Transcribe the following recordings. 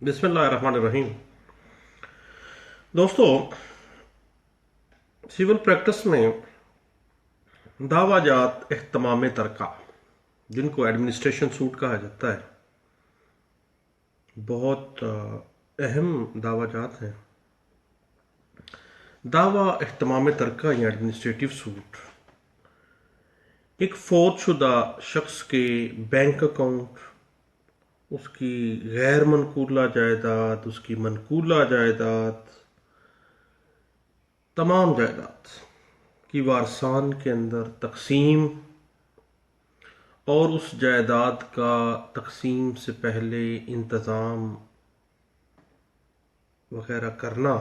बिस्मिल्लाहिर्रहमानिर्रहीम। दोस्तों, civil practice में दावाजात इख्तिमाम तरका, जिनको एडमिनिस्ट्रेशन सूट कहा जाता है, बहुत अहम दावाजात हैं। दावा इख्तिमाम तरका या एडमिनिस्ट्रेटिव सूट एक फौतशुदा शख्स के बैंक अकाउंट, उसकी गैर मनकूला जायदाद, उसकी मनकूला जायदाद, तमाम जायदाद की वारसान के अंदर तकसीम और उस जायदाद का तकसीम से पहले इंतज़ाम वगैरह करना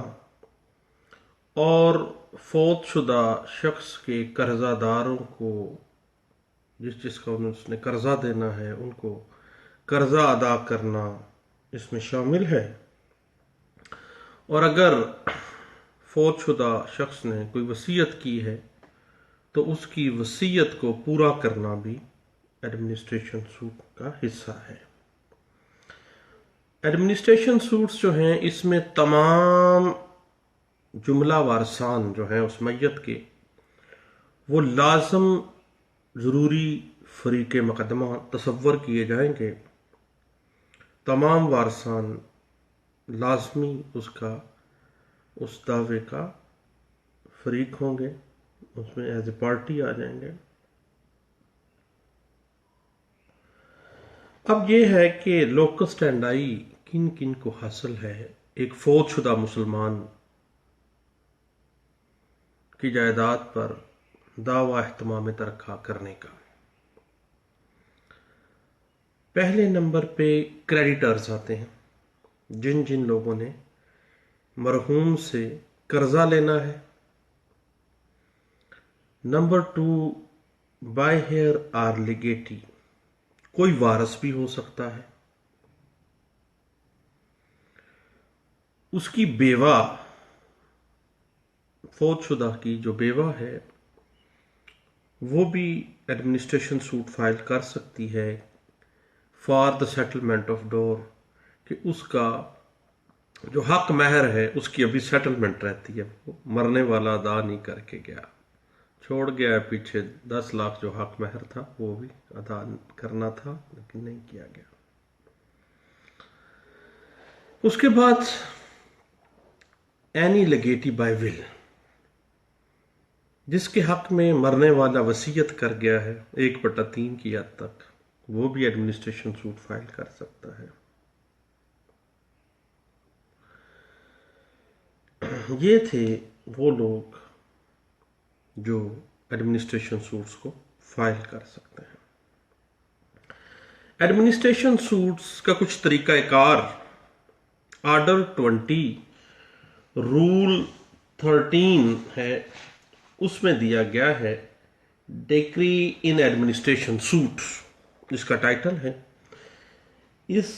और फौतशुदा शख्स के कर्जादारों को जिसका उसने कर्जा देना है उनको कर्जा अदा करना इसमें शामिल है। और अगर फौतशुदा शख्स ने कोई वसीयत की है तो उसकी वसीयत को पूरा करना भी एडमिनिस्ट्रेशन सूट का हिस्सा है। एडमिनिस्ट्रेशन सूट्स जो हैं, इसमें तमाम जुमला वारसान जो हैं उस मैयत के, वो लाजम ज़रूरी फरीक़े मुक़दमा तसव्वुर किए जाएंगे। तमाम वारसान लाजमी उस दावे का फरीक होंगे, उसमें एज ए पार्टी आ जाएंगे। अब यह है कि लोकस स्टैंडाई किन किन को हासिल है एक फौतशुदा मुसलमान की जायदाद पर दावा इख्तिमाम तरका करने का। पहले नंबर पे क्रेडिटर्स आते हैं, जिन जिन लोगों ने मरहूम से कर्जा लेना है। नंबर 2, बाय हेयर आर लिगेटी, कोई वारस भी हो सकता है। उसकी बेवा, फौतशुदा की जो बेवा है, वो भी एडमिनिस्ट्रेशन सूट फाइल कर सकती है for the settlement of door, कि उसका जो हक महर है उसकी अभी सेटलमेंट रहती है। वो मरने वाला अदा नहीं करके गया, छोड़ गया है पीछे 10 लाख जो हक महर था वो भी अदा करना था, लेकिन नहीं किया गया। उसके बाद एनी लेगेटी बाय विल, जिसके हक में मरने वाला वसीयत कर गया है 1/3 की हद तक, वो भी एडमिनिस्ट्रेशन सूट फाइल कर सकता है। ये थे वो लोग जो एडमिनिस्ट्रेशन सूट्स को फाइल कर सकते हैं। एडमिनिस्ट्रेशन सूट्स का कुछ तरीकाकार ऑर्डर 20 रूल 13 है, उसमें दिया गया है डिक्री इन एडमिनिस्ट्रेशन सूट, जिसका टाइटल है। इस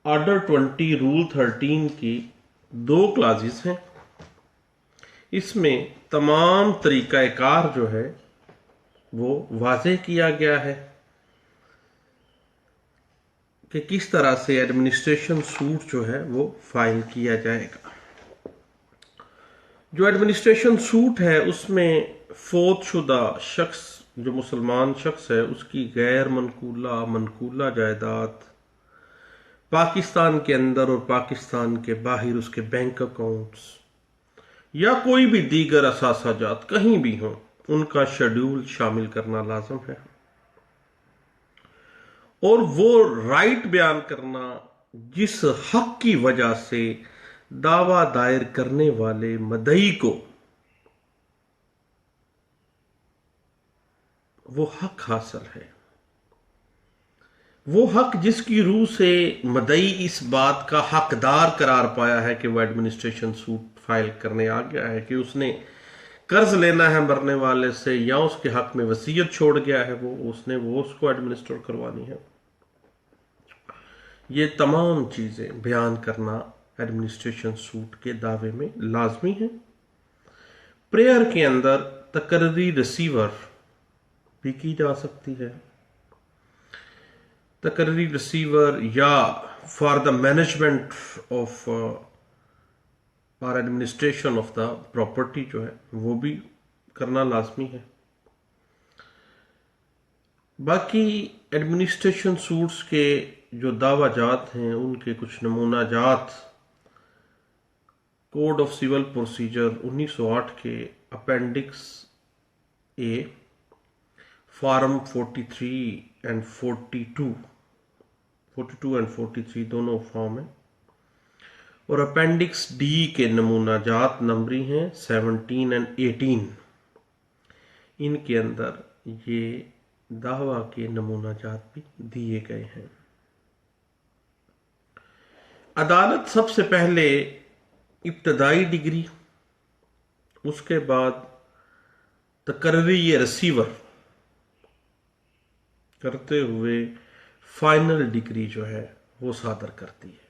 ऑर्डर 20 रूल 13 की 2 क्लासेस हैं। इसमें तमाम तरीकाकार जो है वो वाज़ेह किया गया है कि किस तरह से एडमिनिस्ट्रेशन सूट जो है वो फाइल किया जाएगा। जो एडमिनिस्ट्रेशन सूट है उसमें फौतशुदा शख्स, जो मुसलमान शख्स है, उसकी गैर मनकूला मनकूला जायदाद, पाकिस्तान के अंदर और पाकिस्तान के बाहर उसके बैंक अकाउंट्स या कोई भी दीगर असासाजात कहीं भी हों, उनका शेड्यूल शामिल करना लाजम है। और वो राइट बयान करना जिस हक की वजह से दावा दायर करने वाले मदई को वो हक हासिल है, वो हक जिसकी रूह से मदई इस बात का हकदार करार पाया है कि वो एडमिनिस्ट्रेशन सूट फाइल करने आ गया है, कि उसने कर्ज लेना है मरने वाले से या उसके हक में वसीयत छोड़ गया है, वो उसको एडमिनिस्टर करवानी है। ये तमाम चीजें बयान करना एडमिनिस्ट्रेशन सूट के दावे में लाजमी है। प्रेयर के अंदर तकर्री रिसीवर भी की जा सकती है। तकर्री रिसीवर या फॉर द मैनेजमेंट ऑफ और एडमिनिस्ट्रेशन ऑफ द प्रॉपर्टी जो है वो भी करना लाजमी है। बाकी एडमिनिस्ट्रेशन सूट्स के जो दावाजात हैं उनके कुछ नमूना जात कोड ऑफ सिविल प्रोसीजर 1908 के appendix A form 43 and 42 and 43 दोनों फॉर्म है, और अपेंडिक्स डी के नमूना जात नंबरी हैं 17 एंड 18। इनके अंदर ये दावा के नमूना जात भी दिए गए हैं। अदालत सबसे पहले इब्तदाई डिग्री, उसके बाद तकर्री रिसीवर करते हुए फाइनल डिग्री जो है वो सादर करती है।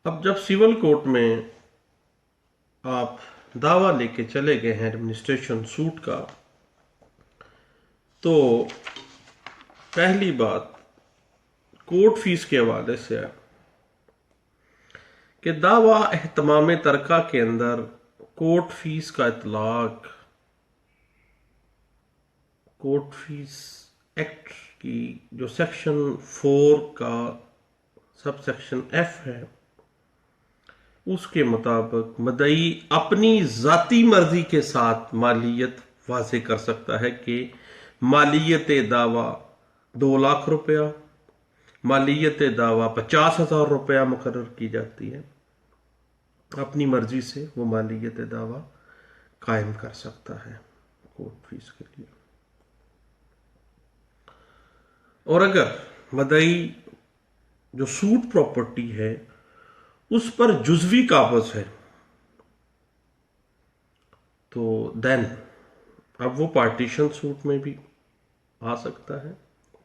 अब जब सिविल कोर्ट में आप दावा लेके चले गए हैं एडमिनिस्ट्रेशन सूट का, तो पहली बात कोर्ट फीस के हवाले से है कि दावा एहतमाम तरका के अंदर कोर्ट फीस का इतलाक कोर्ट फीस एक्ट की जो सेक्शन 4 का सब सेक्शन एफ है उसके मुताबिक मदई अपनी जाती मर्जी के साथ मालियत वाज़े कर सकता है कि मालियत दावा 2 लाख रुपया, मालियत दावा 50,000 रुपया मुकर्रर की जाती है। अपनी मर्जी से वो मालियत दावा कायम कर सकता है कोर्ट फीस के लिए। और अगर मदई जो सूट प्रॉपर्टी है उस पर जुज़वी काबज है तो देन अब वो पार्टीशन सूट में भी आ सकता है।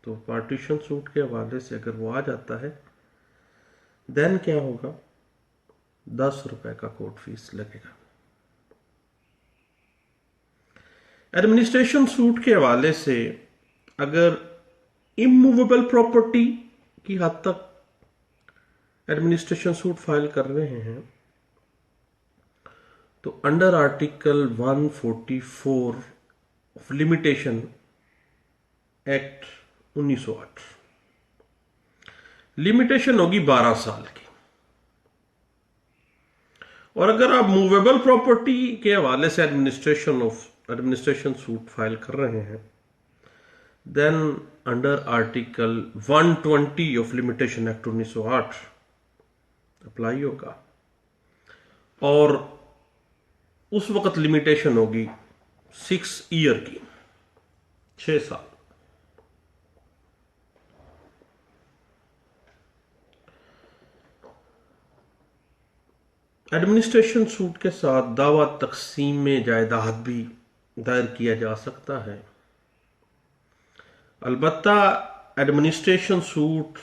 तो पार्टीशन सूट के हवाले से अगर वो आ जाता है देन क्या होगा, 10 रुपए का कोर्ट फीस लगेगा। एडमिनिस्ट्रेशन सूट के हवाले से अगर इमूवेबल प्रॉपर्टी की हद तक एडमिनिस्ट्रेशन सूट फाइल कर रहे हैं तो under article 144 of limitation act 1908 limitation होगी 12 साल की। और अगर आप मूवेबल प्रॉपर्टी के हवाले से एडमिनिस्ट्रेशन सूट फाइल कर रहे हैं then under article 120 of limitation act 1908 apply होगा, और उस वक्त लिमिटेशन होगी 6 ईयर की, 6 साल। एडमिनिस्ट्रेशन सूट के साथ दावा तकसीम में जायदाद भी दायर किया जा सकता है। अलबत्ता एडमिनिस्ट्रेशन सूट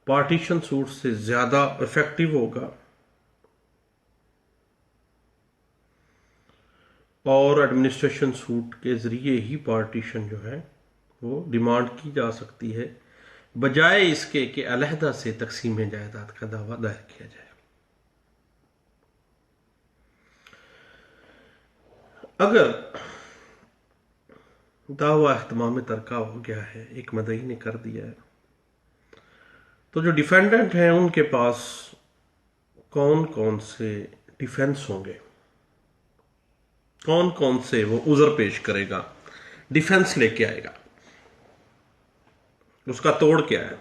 पार्टीशन सूट से ज्यादा इफेक्टिव होगा और एडमिनिस्ट्रेशन सूट के जरिए ही पार्टीशन जो है वो डिमांड की जा सकती है बजाय इसके कि अलहदा से तकसीम जायदाद का दावा दायर किया जाए। अगर दावा इख्तिमाम तरका हो गया है, एक मदई ने कर दिया है, तो जो डिफेंडेंट हैं उनके पास कौन कौन से डिफेंस होंगे, कौन कौन से वो उज़र पेश करेगा, डिफेंस लेके आएगा, उसका तोड़ क्या है।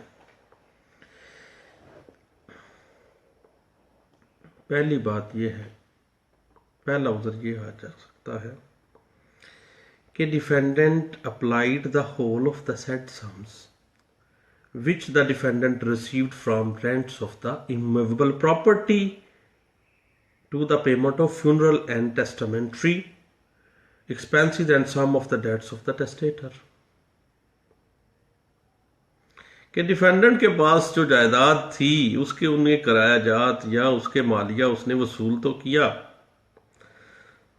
पहली बात यह है, पहला उज़र ये आ जा सकता है कि defendant applied the whole of the said sums which the defendant received from rents of the immovable property to the payment of funeral and testamentary expenses and some of the debts of the testator। कि defendant के पास जो जायदाद थी उसके उन्हें कराया जात या उसके मालिया उसने वसूल तो किया,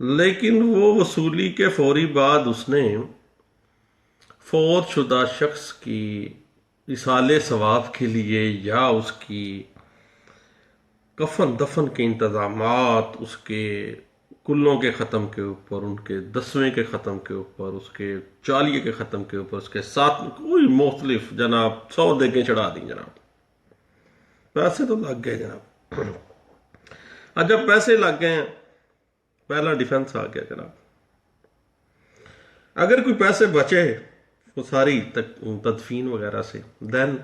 लेकिन वो वसूली के फौरी बाद उसने फौतशुदा शख्स की इसाले सवाब के लिए या उसकी कफन दफन के इंतजामात, उसके कुल्लों के ख़त्म के ऊपर, उनके दसवें के ख़त्म के ऊपर, उसके चालिये के ख़त्म के ऊपर, उसके साथ कोई मुख्तलिफ जनाब 100 देगे चढ़ा दी जनाब। पैसे तो लग गए जनाब। अब जब पैसे लग गए हैं, पहला डिफेंस आ गया जनाब। अगर कोई पैसे बचे वो सारी तदफीन वगैरह से, देन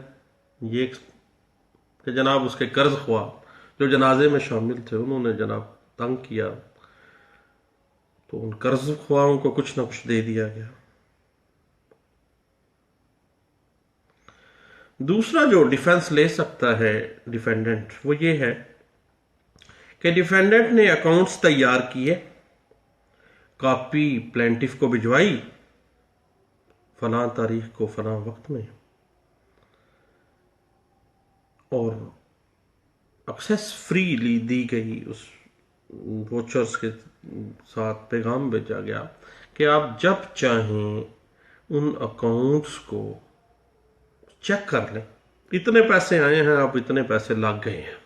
ये कि जनाब उसके कर्ज ख्वा जो जनाजे में शामिल थे उन्होंने जनाब तंग किया, तो उन कर्ज ख्वाहों को कुछ ना कुछ दे दिया गया। दूसरा जो डिफेंस ले सकता है डिफेंडेंट, वो ये है कि डिफेंडेंट ने अकाउंट्स तैयार किए, कॉपी प्लेंटिफ को भिजवाई फलां तारीख को फलां वक्त में, और एक्सेस फ्रीली दी गई, उस वोचर्स के साथ पैगाम भेजा गया कि आप जब चाहें उन अकाउंट्स को चेक कर लें, इतने पैसे आए हैं, आप इतने पैसे लग गए हैं,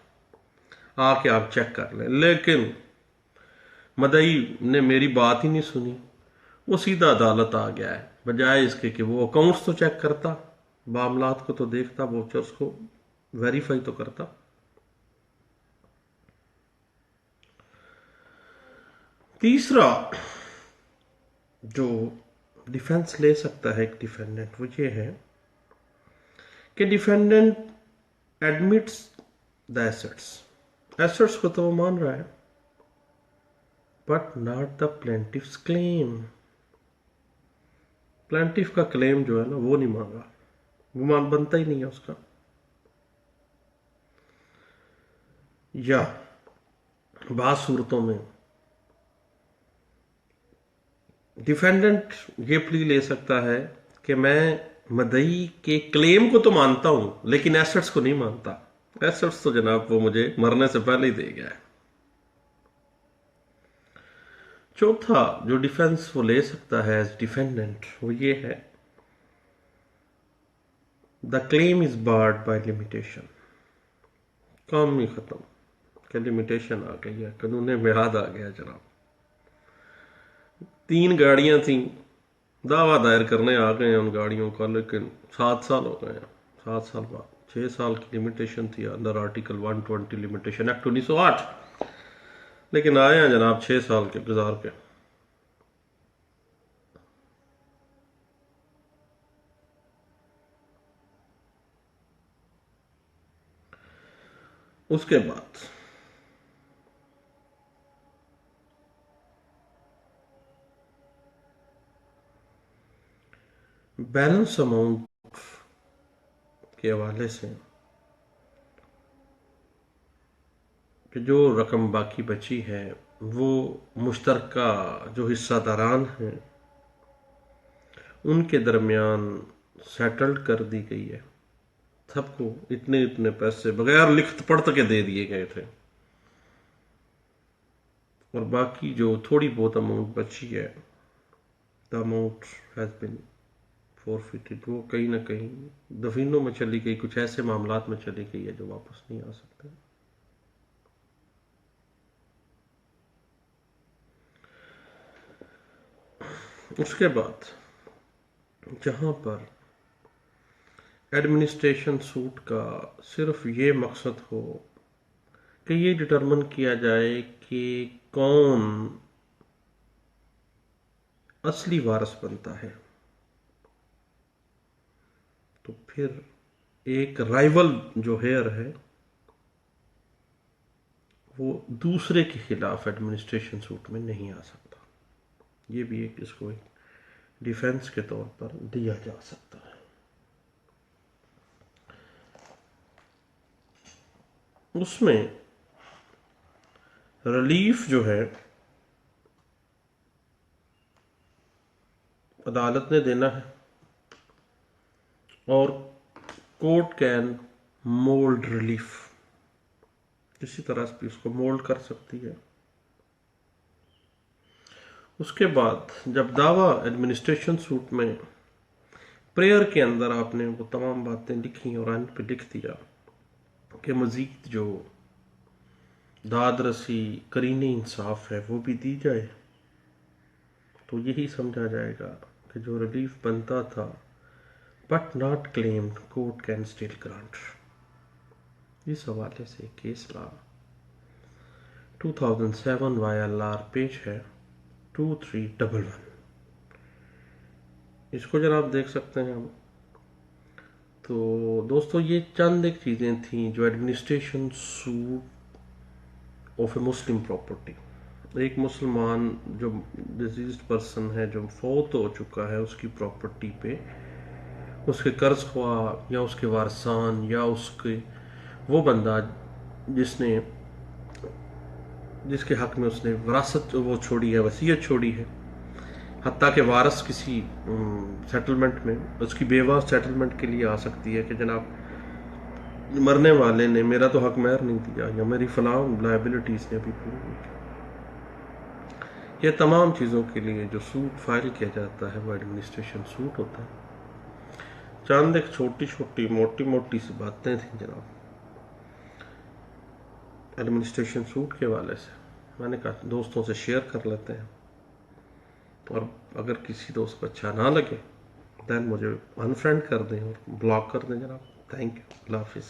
आके आप चेक कर लें। लेकिन मदई ने मेरी बात ही नहीं सुनी, वो सीधा अदालत आ गया है, बजाय इसके कि वो अकाउंट्स तो चेक करता, मामलात को तो देखता, वोचर्स को वेरीफाई तो करता। तीसरा जो डिफेंस ले सकता है एक डिफेंडेंट, वो ये है कि डिफेंडेंट एडमिट्स द एसेट्स को तो वो मान रहा है, but not the plaintiff's claim. Plaintiff का क्लेम जो है ना वो नहीं मांगा, वो बनता ही नहीं है उसका। या बात सूरतों में डिफेंडेंट ये प्ली ले सकता है कि मैं मदई के क्लेम को तो मानता हूं लेकिन एसेट्स को नहीं मानता, एसेट्स तो जनाब वो मुझे मरने से पहले ही दे गया है। चौथा जो डिफेंस वो ले सकता है एज डिफेंडेंट, वो ये है the claim is barred by limitation. काम ही खत्म, क्या लिमिटेशन आ गई है, कानून मियाद आ गया जनाब। 3 गाड़ियां थी, दावा दायर करने आ गए हैं उन गाड़ियों का, लेकिन 7 साल हो गए हैं। 7 साल बाद 6 साल की लिमिटेशन थी अंडर आर्टिकल 120 लिमिटेशन एक्ट 1908, लेकिन आए हैं जनाब 6 साल के गुजार के। उसके बाद बैलेंस अमाउंट के हवाले से कि जो रकम बाकी बची है वो मुश्तरका जो हिस्सादारान हैं उनके दरमियान सेटल्ड कर दी गई है। सबको इतने इतने पैसे बगैर लिखत पढ़त के दे दिए गए थे, और बाकी जो थोड़ी बहुत अमाउंट बची है, the amount has been forfeited, वो कहीं ना कहीं दफीनों में चली गई, कुछ ऐसे मामलात में चली गई है जो वापस नहीं आ सकते। उसके बाद जहां पर एडमिनिस्ट्रेशन सूट का सिर्फ ये मकसद हो कि ये डिटरमिन किया जाए कि कौन असली वारिस बनता है, तो फिर एक राइवल जो हेयर है वो दूसरे के खिलाफ एडमिनिस्ट्रेशन सूट में नहीं आ सकता। ये भी एक इसको एक डिफेंस के तौर पर दिया जा सकता है। उसमें रिलीफ जो है अदालत ने देना है, और कोर्ट कैन मोल्ड रिलीफ, किसी तरह से भी उसको मोल्ड कर सकती है। उसके बाद जब दावा एडमिनिस्ट्रेशन सूट में प्रेयर के अंदर आपने वो तमाम बातें लिखी और अंत पे लिख दिया कि मजीद जो दाद रसी करीने इंसाफ है वो भी दी जाए, तो यही समझा जाएगा कि जो रिलीफ बनता था but not claimed court can still grant. इस हवाले से केस ला 2007 YLR पेज है 2311। इसको जनाब देख सकते हैं हम। तो दोस्तों ये चंद एक चीज़ें थी जो administration suit of A Muslim property, एक मुसलमान जो डिजीज्ड पर्सन है जो फौत हो चुका है उसकी प्रॉपर्टी पे उसके कर्ज ख्वा या उसके वारसान या उसके वो बंदा जिसके हक में उसने विरासत वो छोड़ी है, वसीयत छोड़ी है, हत्ता के वारस किसी सेटलमेंट में उसकी बेवा सेटलमेंट के लिए आ सकती है कि जनाब मरने वाले ने मेरा तो हक महर नहीं दिया या मेरी फलां लायबिलिटीज ने भी पूरी नहीं की। ये तमाम चीज़ों के लिए जो सूट फाइल किया जाता है वो एडमिनिस्ट्रेशन सूट होता है। चंद एक छोटी छोटी मोटी मोटी सी बातें थी जनाब एडमिनिस्ट्रेशन सूट के हवाले से, मैंने कहा दोस्तों से शेयर कर लेते हैं, और अगर किसी दोस्त को अच्छा ना लगे दैन मुझे अनफ्रेंड कर दें और ब्लॉक कर दें जनाब। थैंक यू, अल्लाह हाफिज़।